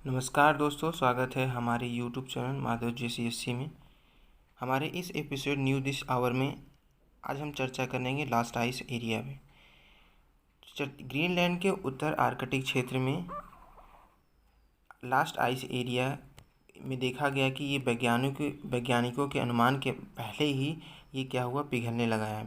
नमस्कार दोस्तों, स्वागत है हमारे YouTube चैनल माधव JCSC में। हमारे इस एपिसोड न्यू दिस आवर में आज हम चर्चा करेंगे लास्ट आइस एरिया में। ग्रीनलैंड के उत्तर आर्कटिक क्षेत्र में लास्ट आइस एरिया में देखा गया कि ये वैज्ञानिकों के अनुमान के पहले ही ये क्या हुआ, पिघलने लगा है।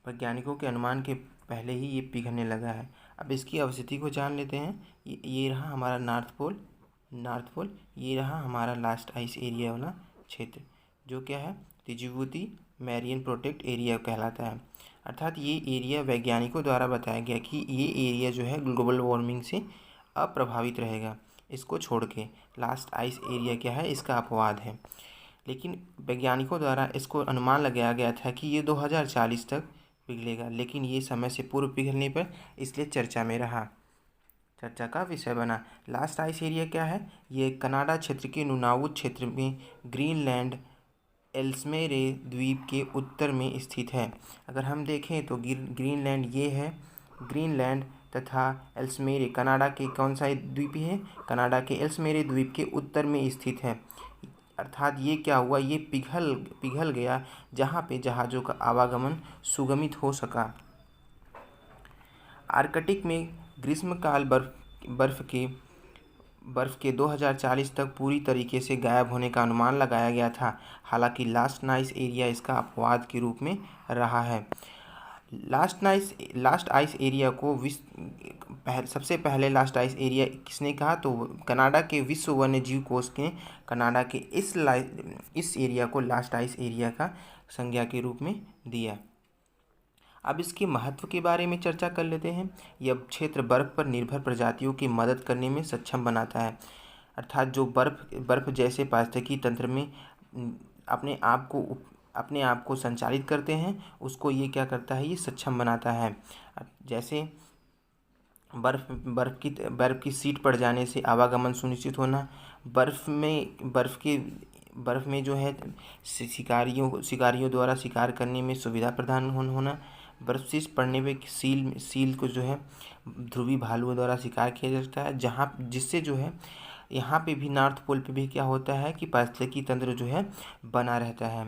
वैज्ञानिकों के अनुमान के पहले ही ये पिघलने लगा है। अब इसकी अवस्थिति को जान लेते हैं। ये रहा हमारा नॉर्थ पोल, ये रहा हमारा लास्ट आइस एरिया वाला क्षेत्र, जो क्या है, तिजबूती मैरियन प्रोटेक्ट एरिया कहलाता है। अर्थात ये एरिया वैज्ञानिकों द्वारा बताया गया कि ये एरिया जो है ग्लोबल वार्मिंग से अप्रभावित रहेगा। इसको छोड़ के लास्ट आइस एरिया क्या है, इसका अपवाद है। लेकिन वैज्ञानिकों द्वारा इसको अनुमान लगाया गया था कि ये 2040 तक पिघलेगा, लेकिन ये समय से पूर्व पिघलने पर इसलिए चर्चा का विषय बना। लास्ट आइस एरिया क्या है, ये कनाडा क्षेत्र के नुनावुत क्षेत्र में ग्रीनलैंड एल्समेरे द्वीप के उत्तर में स्थित है। अगर हम देखें तो ग्रीनलैंड ये है, ग्रीनलैंड तथा एल्समेरे कनाडा के कौन सा द्वीप है, कनाडा के एल्समेरे द्वीप के उत्तर में स्थित है। अर्थात ये क्या हुआ, ये पिघल गया जहाँ पे जहाज़ों का आवागमन सुगमित हो सका। आर्कटिक में ग्रीष्मकाल बर्फ के 2040 तक पूरी तरीके से गायब होने का अनुमान लगाया गया था। हालांकि लास्ट आइस एरिया इसका अपवाद के रूप में रहा है। लास्ट आइस एरिया को सबसे पहले लास्ट आइस एरिया किसने कहा, तो कनाडा के विश्व वन्यजीव कोष ने कनाडा के इस एरिया को लास्ट आइस एरिया का संज्ञा के रूप में दिया। अब इसके महत्व के बारे में चर्चा कर लेते हैं। यह क्षेत्र बर्फ पर निर्भर प्रजातियों की मदद करने में सक्षम बनाता है। अर्थात जो बर्फ जैसे पारिस्थितिकी तंत्र में अपने आप को संचालित करते हैं, उसको ये क्या करता है, ये सक्षम बनाता है। जैसे बर्फ की शीट पड़ जाने से आवागमन सुनिश्चित होना, बर्फ में जो है शिकारियों द्वारा शिकार करने में सुविधा प्रदान होना, बर्फ पड़ने पे सील को जो है ध्रुवी भालुओं द्वारा शिकार किया जाता है, जिससे जो है यहाँ पे भी नॉर्थ पोल पे भी क्या होता है कि पारिस्थितिकी तंत्र जो है बना रहता है।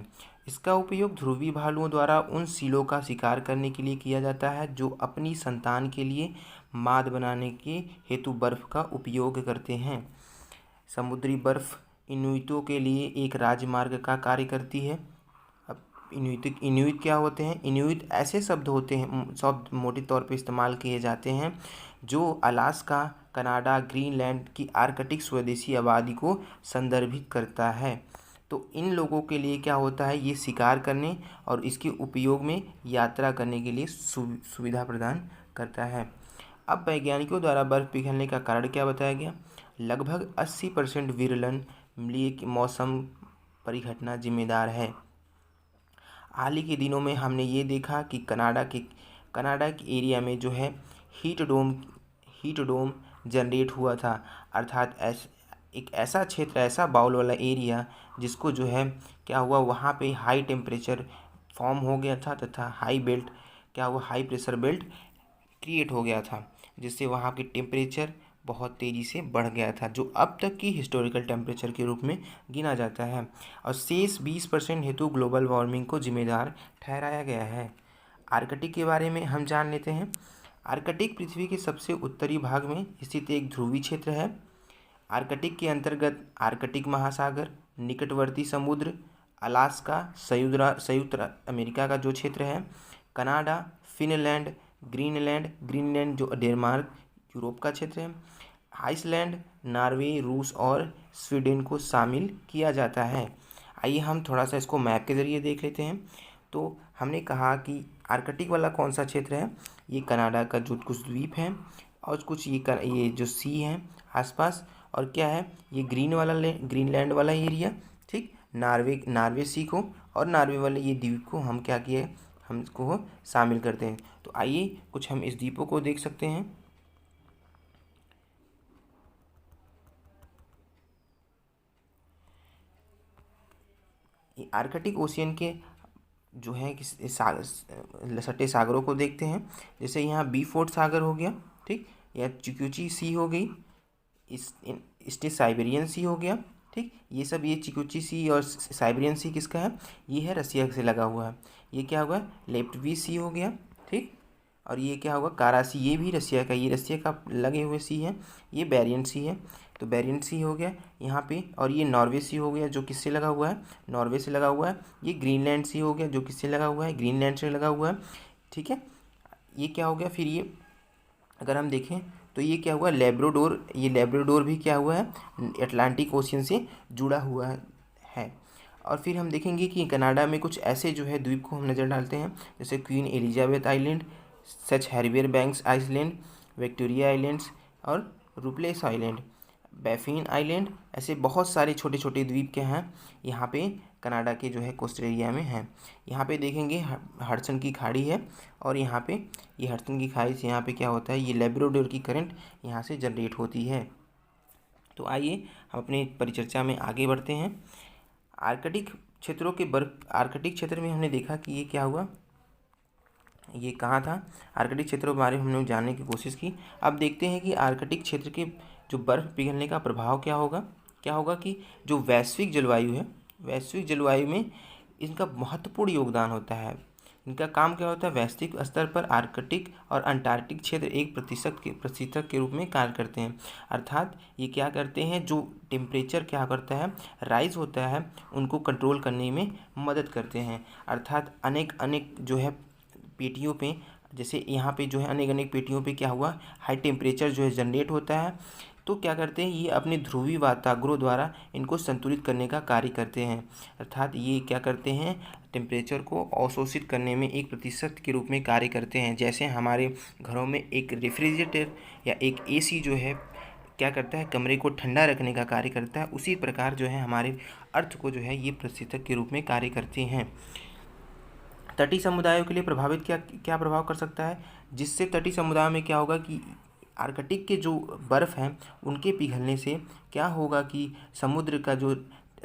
इसका उपयोग ध्रुवी भालुओं द्वारा उन सीलों का शिकार करने के लिए किया जाता है जो अपनी संतान के लिए माद बनाने के हेतु बर्फ का उपयोग करते हैं। समुद्री बर्फ इनुइटों के लिए एक राजमार्ग का कार्य करती है। अब इनुइट क्या होते हैं, इनुइट ऐसे शब्द मोटे तौर पे इस्तेमाल किए जाते हैं जो अलास्का, कनाडा, ग्रीनलैंड की आर्कटिक स्वदेशी आबादी को संदर्भित करता है। तो इन लोगों के लिए क्या होता है, ये शिकार करने और इसके उपयोग में यात्रा करने के लिए सुविधा प्रदान करता है। अब वैज्ञानिकों द्वारा बर्फ पिघलने का कारण क्या बताया गया। लगभग 80% विरलन अम्लीय मौसम परिघटना जिम्मेदार है। हाल ही के दिनों में हमने ये देखा कि कनाडा के एरिया में जो है हीट डोम जनरेट हुआ था। अर्थात एक ऐसा क्षेत्र, ऐसा बाउल वाला एरिया जिसको जो है क्या हुआ, वहाँ पे हाई टेम्परेचर फॉर्म हो गया था तथा हाई प्रेशर बेल्ट क्रिएट हो गया था, जिससे वहाँ की टेम्परेचर बहुत तेज़ी से बढ़ गया था, जो अब तक की हिस्टोरिकल टेम्परेचर के रूप में गिना जाता है। और शेष 20% हेतु ग्लोबल वार्मिंग को जिम्मेदार ठहराया गया है। आर्कटिक के बारे में हम जान लेते हैं। आर्कटिक पृथ्वी के सबसे उत्तरी भाग में स्थित एक ध्रुवीय क्षेत्र है। आर्कटिक के अंतर्गत आर्कटिक महासागर, निकटवर्ती समुद्र, अलास्का, संयुक्त अमेरिका का जो क्षेत्र है, कनाडा, फिनलैंड, ग्रीनलैंड जो डेनमार्क यूरोप का क्षेत्र है, आइसलैंड, नॉर्वे, रूस और स्वीडन को शामिल किया जाता है। आइए हम थोड़ा सा इसको मैप के ज़रिए देख लेते हैं। तो हमने कहा कि आर्कटिक वाला कौन सा क्षेत्र है, ये कनाडा का जो कुछ द्वीप हैं और कुछ ये जो सी हैं आसपास, और क्या है, ये ग्रीनलैंड वाला एरिया, ठीक, नॉर्वे सी को और नॉर्वे वाले ये द्वीप को हम क्या किए, हम इसको शामिल करते हैं। तो आइए कुछ हम इस द्वीपों को देख सकते हैं। ये आर्कटिक ओशियन के जो है कि लसटे सागरों को देखते हैं। जैसे यहाँ बीफोर्ड सागर हो गया, ठीक, या चिक्यूची सी हो गई, ईस्टर्न साइबेरियन सी हो गया, ठीक। ये सब, ये चिकुची सी और साइबेरियन सी किसका है, ये है रसिया से लगा हुआ है। ये क्या होगा, लेप्टवी सी हो गया, ठीक। और ये क्या होगा, कारा सी, ये भी रसिया का, ये रसिया का लगे हुए सी है, ये बैरियन सी है, तो बैरियन सी हो गया यहाँ पे। और ये नॉर्वे सी हो गया जो किससे लगा हुआ है, नॉर्वे से लगा हुआ है। ये ग्रीनलैंड सी हो गया जो किससे लगा हुआ है, ग्रीनलैंड से लगा हुआ है, ठीक है। ये क्या हो गया, फिर ये अगर हम देखें तो ये क्या हुआ, लेब्राडोर, ये लेब्राडोर भी क्या हुआ है, अटलांटिक ओशियन से जुड़ा हुआ है। और फिर हम देखेंगे कि कनाडा में कुछ ऐसे जो है द्वीप को हम नज़र डालते हैं, जैसे क्वीन एलिजाबेथ आइलैंड, सच हैरियर बैंक्स आइलैंड, विक्टोरिया आइलैंड्स और रुपलेस आइलैंड, बैफिन आइलैंड, ऐसे बहुत सारे छोटे छोटे द्वीप के हैं यहाँ पे कनाडा के जो है कोस्टल एरिया में हैं। यहाँ पे देखेंगे हडसन की खाड़ी है, और यहाँ पे ये हडसन की खाड़ी से यहाँ पे क्या होता है, ये लेब्राडोर की करंट यहाँ से जनरेट होती है। तो आइए हम अपने परिचर्चा में आगे बढ़ते हैं। आर्कटिक क्षेत्रों के आर्कटिक क्षेत्र में हमने देखा कि ये क्या हुआ, ये कहाँ था, आर्कटिक क्षेत्रों के बारे में हमने जानने की कोशिश की। अब देखते हैं कि आर्कटिक क्षेत्र के जो बर्फ़ पिघलने का प्रभाव क्या होगा कि जो वैश्विक जलवायु है, वैश्विक जलवायु में इनका महत्वपूर्ण योगदान होता है। इनका काम क्या होता है, वैश्विक स्तर पर आर्कटिक और अंटार्कटिक क्षेत्र 1% के रूप में कार्य करते हैं। अर्थात ये क्या करते हैं, जो टेम्परेचर क्या करता है, राइज होता है, उनको कंट्रोल करने में मदद करते हैं। अर्थात अनेक जो है पेटियों पे, जैसे यहाँ पे जो है अनेक पेटियों पे क्या हुआ, हाई टेम्परेचर जो है जनरेट होता है। तो क्या करते हैं, ये अपने ध्रुवीय वाताग्रोह द्वारा इनको संतुलित करने का कार्य करते हैं। अर्थात ये क्या करते हैं, टेम्परेचर को अवशोषित करने में 1% के रूप में कार्य करते हैं। जैसे हमारे घरों में एक रेफ्रिजरेटर या एक एसी जो है क्या करता है, कमरे को ठंडा रखने का कार्य करता है, उसी प्रकार जो है हमारे अर्थ को जो है ये प्रतिशत के रूप में कार्य करते हैं। तटीय समुदायों के लिए प्रभावित क्या प्रभाव कर सकता है, जिससे तटीय समुदायों में क्या होगा कि आर्कटिक के जो बर्फ़ हैं उनके पिघलने से क्या होगा कि समुद्र का जो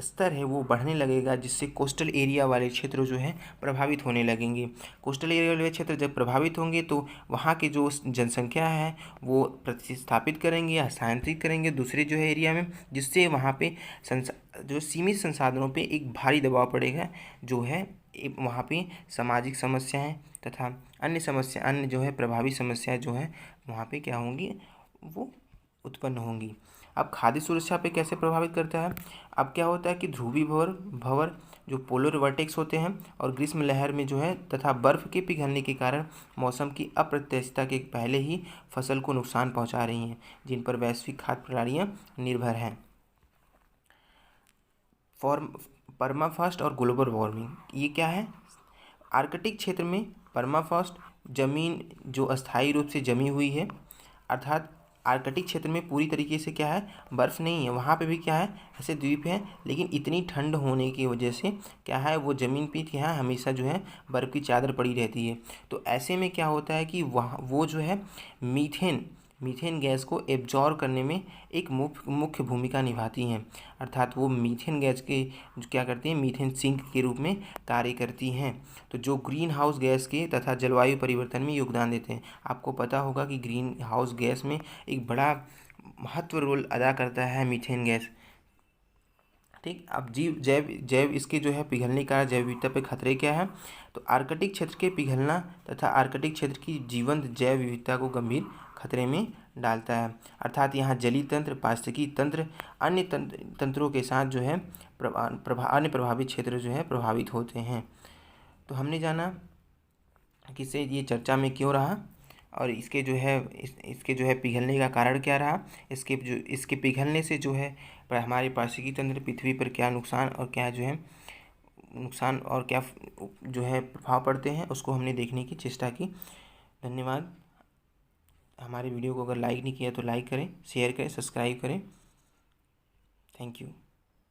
स्तर है वो बढ़ने लगेगा, जिससे कोस्टल एरिया वाले क्षेत्र जो हैं प्रभावित होने लगेंगे। कोस्टल एरिया वाले क्षेत्र जब प्रभावित होंगे तो वहाँ के जो जनसंख्या है वो प्रतिस्थापित करेंगे या स्थानांतरित करेंगे दूसरे जो है एरिया में, जिससे वहाँ पे जो सीमित संसाधनों पे एक भारी दबाव पड़ेगा, जो है वहाँ पे सामाजिक समस्याएं तथा अन्य जो है प्रभावी समस्याएं जो हैं वहाँ पे क्या होंगी, वो उत्पन्न होंगी। अब खाद्य सुरक्षा पे कैसे प्रभावित करता है, अब क्या होता है कि ध्रुवीय भंवर जो पोलर वर्टेक्स होते हैं और ग्रीष्म लहर में जो है तथा बर्फ़ के पिघलने के कारण मौसम की अप्रत्याशितता के पहले ही फसल को नुकसान पहुंचा रही हैं, जिन पर वैश्विक खाद्य प्रणालियाँ निर्भर हैं। परमाफ्रॉस्ट और ग्लोबल वार्मिंग, ये क्या है, आर्कटिक क्षेत्र में परमाफ्रॉस्ट जमीन जो अस्थायी रूप से जमी हुई है, अर्थात आर्कटिक क्षेत्र में पूरी तरीके से क्या है, बर्फ़ नहीं है, वहाँ पे भी क्या है, ऐसे द्वीप हैं, लेकिन इतनी ठंड होने की वजह से क्या है, वो ज़मीन पे क्या है, हमेशा जो है बर्फ़ की चादर पड़ी रहती है। तो ऐसे में क्या होता है कि वहाँ वो जो है मीथेन गैस को एब्जॉर्ब करने में एक मुख्य भूमिका निभाती हैं। अर्थात वो मीथेन गैस के जो क्या करती हैं, मीथेन सिंक के रूप में कार्य करती हैं, तो जो ग्रीन हाउस गैस के तथा जलवायु परिवर्तन में योगदान देते हैं। आपको पता होगा कि ग्रीन हाउस गैस में एक बड़ा महत्व रोल अदा करता है मीथेन गैस, ठीक। अब जैव इसके जो है पिघलने का जैव विविधता पे खतरे क्या है, तो आर्कटिक क्षेत्र के पिघलना तथा आर्कटिक क्षेत्र की जीवंत जैव विविधता को गंभीर खतरे में डालता है। अर्थात यहाँ जलीय तंत्र, पारिस्थितिकी तंत्र, अन्य तंत्रों के साथ जो है अन्य प्रभावित क्षेत्र जो है प्रभावित होते हैं। तो हमने जाना कि इससे ये चर्चा में क्यों रहा और इसके जो है पिघलने का कारण क्या रहा, इसके पिघलने से जो है हमारे पारिस्थितिकी तंत्र पृथ्वी पर क्या नुकसान और क्या जो है प्रभाव पड़ते हैं, उसको हमने देखने की चेष्टा की। धन्यवाद। हमारे वीडियो को अगर लाइक नहीं किया तो लाइक करें, शेयर करें, सब्सक्राइब करें। Thank you.